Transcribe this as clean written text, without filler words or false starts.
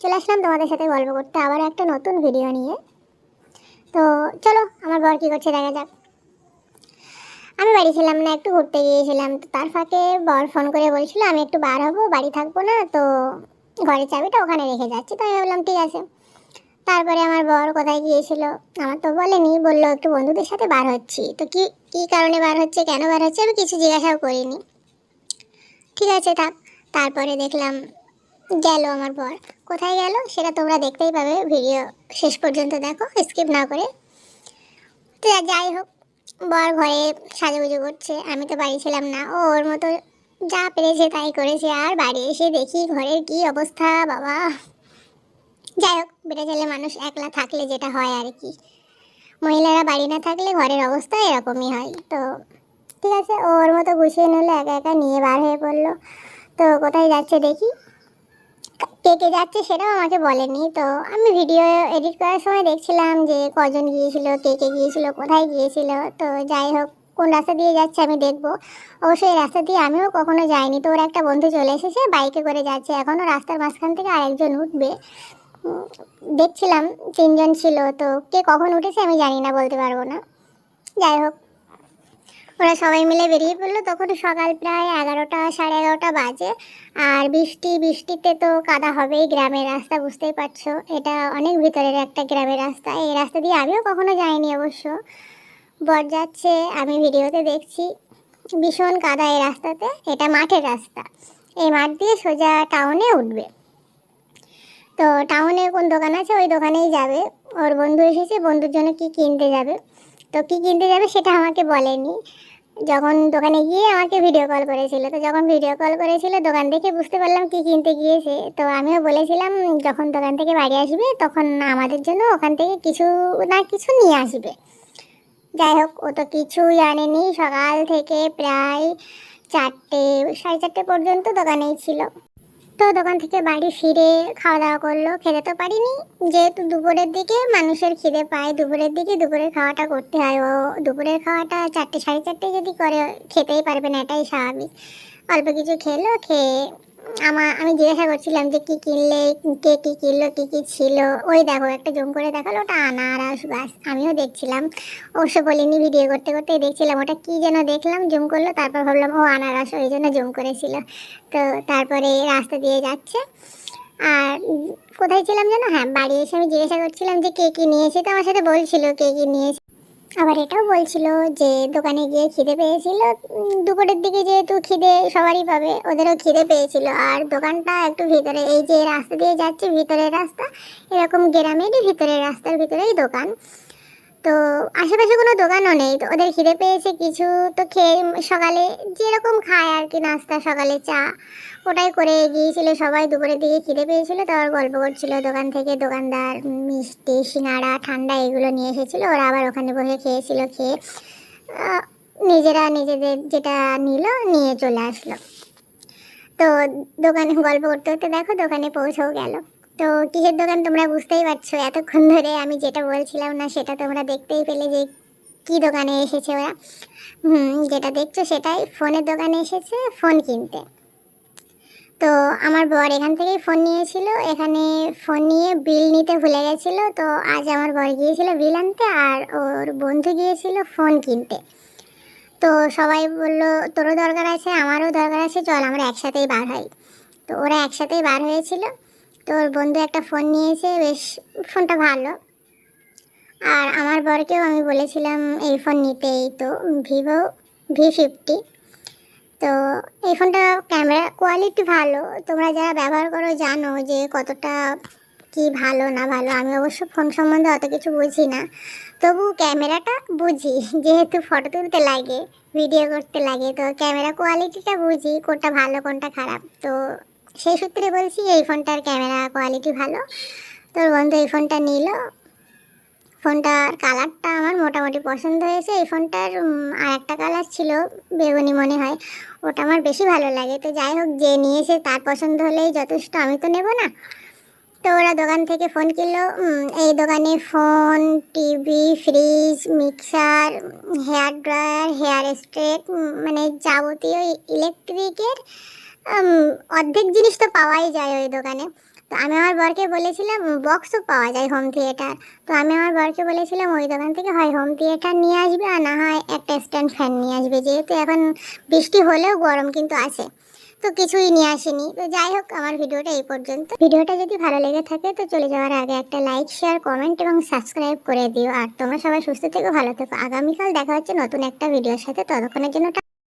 চলে আসলাম তোমাদের সাথে গল্প করতে আবার একটা নতুন ভিডিও নিয়ে। তো চলো আমার বর কী করছে দেখা যাক। আমি বাড়ি ছিলাম না, একটু ঘুরতে গিয়েছিলাম। তো তার ফাঁকে বর ফোন করে বলছিল আমি একটু বার হবো, বাড়ি থাকবো না, তো ঘরের চাবিটা ওখানে রেখে যাচ্ছি। তো আমি বললাম ঠিক আছে। তারপরে আমার বর কোথায় গিয়েছিল আমার তো বলেনি, বললো একটু বন্ধুদের সাথে বার হচ্ছি। তো কি কি কারণে বার হচ্ছে, কেন বার হচ্ছে আমি কিছু জিজ্ঞাসাও করিনি। ঠিক আছে থাক। তারপরে দেখলাম গেল আমার বর। কোথায় গেল সেটা তোমরা দেখতেই পাবে, ভিডিও শেষ পর্যন্ত দেখো, স্কিপ না করে। তো যাই হোক, বর ঘরে সাজুগুজু করছে, আমি তো বাড়ি ছিলাম না। ও ওর মতো যা পেরেছে তাই করেছে। আর বাড়ি এসে দেখি ঘরের কি অবস্থা বাবা। যাই হোক, বেটা ছেলে মানুষ একলা থাকলে যেটা হয় আর কি, মহিলারা বাড়ি না থাকলে ঘরের অবস্থা এরকমই হয়। তো ঠিক আছে, ওর মতো গুছিয়ে নিল, একা একা নিয়ে বার হয়ে পড়লো। তো কোথায় যাচ্ছে দেখি, কে কে যাচ্ছে সেটাও আমাকে বলেনি। তো আমি ভিডিও এডিট করার সময় দেখছিলাম যে কজন গিয়েছিল, কে কে গিয়েছিল, কোথায় গিয়েছিল। তো যাই হোক, কোন রাস্তা দিয়ে যাচ্ছে আমি দেখবো। অবশ্যই এই রাস্তা দিয়ে আমিও কখনো যাইনি। তো ওর একটা বন্ধু চলে এসেছে, বাইকে করে যাচ্ছে, এখনও রাস্তার মাঝখান থেকে আরেকজন উঠবে। উম, দেখছিলাম তিনজন ছিল, তো কে কখন উঠেছে আমি জানি না, বলতে পারবো না। যাই হোক, ওরা সবাই মিলে বেরিয়ে পড়লো। তখন সকাল প্রায় 11টা সাড়ে 11টা বাজে। আর বৃষ্টিতে তো কাদা হবেই, গ্রামের রাস্তা বুঝতেই পারছো, এটা অনেক ভিতরের একটা গ্রামের রাস্তা। এই রাস্তা দিয়ে আমিও কখনো যাইনি অবশ্য। বর যাচ্ছে, আমি ভিডিওতে দেখছি ভীষণ কাদা এই রাস্তাতে। এটা মাঠের রাস্তা, এই মাঠ দিয়ে সোজা টাউনে উঠবে। তো টাউনে কোন দোকান আছে ওই দোকানেই যাবে। ওর বন্ধু এসেছে, বন্ধুর জন্য কি কিনতে যাবে। তো কি কিনতে যাবে সেটা আমাকে বলেনি। যখন দোকানে গিয়ে আমাকে ভিডিও কল করেছিল, তো যখন ভিডিও কল করেছিল দোকান দেখে বুঝতে পারলাম কি কিনতে গিয়েছে। তো আমিও বলেছিলাম যখন দোকান থেকে বাড়ি আসবে তখন আমাদের জন্য ওখান থেকে কিছু না কিছু নিয়ে আসবে। যাই হোক, ও তো কিছুই আনেনি। সকাল থেকে প্রায় 4টে সাড়ে 4টে পর্যন্ত দোকানেই ছিল। তো দোকান থেকে বাড়ি ফিরে খাওয়া দাওয়া করলো। খেতে তো পারিনি, যেহেতু দুপুরের দিকে মানুষের খিদে পায়, দুপুরের দিকে দুপুরের খাওয়াটা করতে হয়। ও দুপুরের খাওয়াটা 4টে সাড়ে 4টে যদি করে, খেতেই পারবে না, এটাই স্বাভাবিক। অল্প কিছু খেলো, খেয়ে আমি জিজ্ঞাসা করছিলাম যে কী কিনলে, কে কী কিনলো, কী কী ছিল। ওই দেখো একটা জুম করে দেখালো, ওটা আনারস গাছ। আমিও দেখছিলাম, অবশ্য বলিনি, ভিডিও করতে করতেই দেখছিলাম ওটা কী যেন দেখলাম, জুম করলো, তারপর ভাবলাম ও আনারস, ওই জন্য জুম করেছিল। তো তারপরে রাস্তা দিয়ে যাচ্ছে। আর কোথায় ছিলাম যেন, হ্যাঁ বাড়ি এসে আমি জিজ্ঞাসা করছিলাম যে কে কী নিয়েছে। তো আমার সাথে বলছিল কে কী নিয়েছে। আবার এটাও বলছিল যে দোকানে গিয়ে খিদে পেয়েছিল। দুপুরের দিকে যেহেতু খিদে সবারই পাবে, ওদেরও খিদে পেয়েছিল। আর দোকানটা একটু ভিতরে, এই যে রাস্তা দিয়ে যাচ্ছে ভিতরের রাস্তা, এরকম গ্রামেরই ভিতরের রাস্তার ভিতরেই দোকান। তো আশেপাশে কোনো দোকানও নেই। তো ওদের খিদে পেয়েছে কিছু, তো খেয়ে সকালে যেরকম খায় আর কি, নাস্তা সকালে চা, ওটাই করে গিয়েছিল সবাই। দুপুরের দিকে খিদে পেয়েছিল, তো আবার গল্প করছিল। দোকান থেকে দোকানদার মিষ্টি সিঙ্গাড়া ঠান্ডা এগুলো নিয়ে এসেছিলো, ওরা আবার ওখানে বসে খেয়েছিল। খেয়ে আহ, নিজেরা নিজেদের যেটা নিল নিয়ে চলে আসলো। তো দোকানে গল্প করতে করতে দেখো দোকানে পৌঁছেও গেল। তো কিসের দোকান তোমরা বুঝতেই পারছো, এতক্ষণ ধরে আমি যেটা বলছিলাম না সেটা তোমরা দেখতেই পেলে যে কি দোকানে এসেছে ওরা। যেটা দেখছো সেটাই, ফোনের দোকানে এসেছে ফোন কিনতে। তো আমার বর এখান থেকেই ফোন নিয়েছিল, এখানে ফোন নিয়ে বিল নিতে ভুলে গেছিলো। তো আজ আমার বর গিয়েছিল বিল আনতে, আর ওর বন্ধু গিয়েছিল ফোন কিনতে। তো সবাই বললো তোরও দরকার আছে আমারও দরকার আছে, চল আমরা একসাথেই বার হই। তো ওরা একসাথেই বার হয়েছিল। তো ওর বন্ধু একটা ফোন নিয়েছে, বেশ ফোনটা ভালো। আর আমার বরকেও আমি বলেছিলাম এই ফোন নিতেই, তো ভিভো V50। তো এই ফোনটা ক্যামেরা কোয়ালিটি ভালো, তোমরা যারা ব্যবহার করো জানো যে কতটা কি ভালো না ভালো। আমি অবশ্য ফোন সম্বন্ধে অত কিছু বুঝি না, তবু ক্যামেরাটা বুঝি, যেহেতু ফটো তুলতে লাগে, ভিডিও করতে লাগে, তো ক্যামেরা কোয়ালিটিটা বুঝি কোনটা ভালো কোনটা খারাপ। তো সেই সূত্রে বলছি এই ফোনটার ক্যামেরা কোয়ালিটি ভালো। তোর বন্ধু এই ফোনটা নিল। ফোনটার কালারটা আমার মোটামুটি পছন্দ হয়েছে। এই ফোনটার আর একটা কালার ছিল বেগুনি মনে হয়, ওটা আমার বেশি ভালো লাগে। তো যাই হোক, যে নিয়েছে তার পছন্দ হলেই যথেষ্ট, আমি তো নেব না। তো ওরা দোকান থেকে ফোন কিনলো। এই দোকানে phone, TV, fridge, mixer, hair dryer, hair straight, মানে যাবতীয় ইলেকট্রিকের অর্ধেক জিনিস তো পাওয়াই যায় ওই দোকানে। তো আমি আমার বরকে বলেছিলাম বক্সও পাওয়া যায় হোম থিয়েটার। তো আমি আমার বরকে বলেছিলাম ওই দোকান থেকে হয় হোম থিয়েটার নিয়ে আসবে আর না হয় একটা স্ট্যান্ড ফ্যান নিয়ে আসবে, যেহেতু এখন বৃষ্টি হলেও গরম কিন্তু আছে। তো কিছুই নিয়ে আসেনি। তো যাই হোক, আমার ভিডিওটা এই পর্যন্ত। ভিডিওটা যদি ভালো লেগে থাকে তো চলে যাওয়ার আগে একটা লাইক, শেয়ার, কমেন্ট এবং সাবস্ক্রাইব করে দিও। আর তোমরা সবাই সুস্থ থেকো, ভালো থেকো। আগামীকাল দেখা হচ্ছে নতুন একটা ভিডিওর সাথে। ততক্ষণের জন্য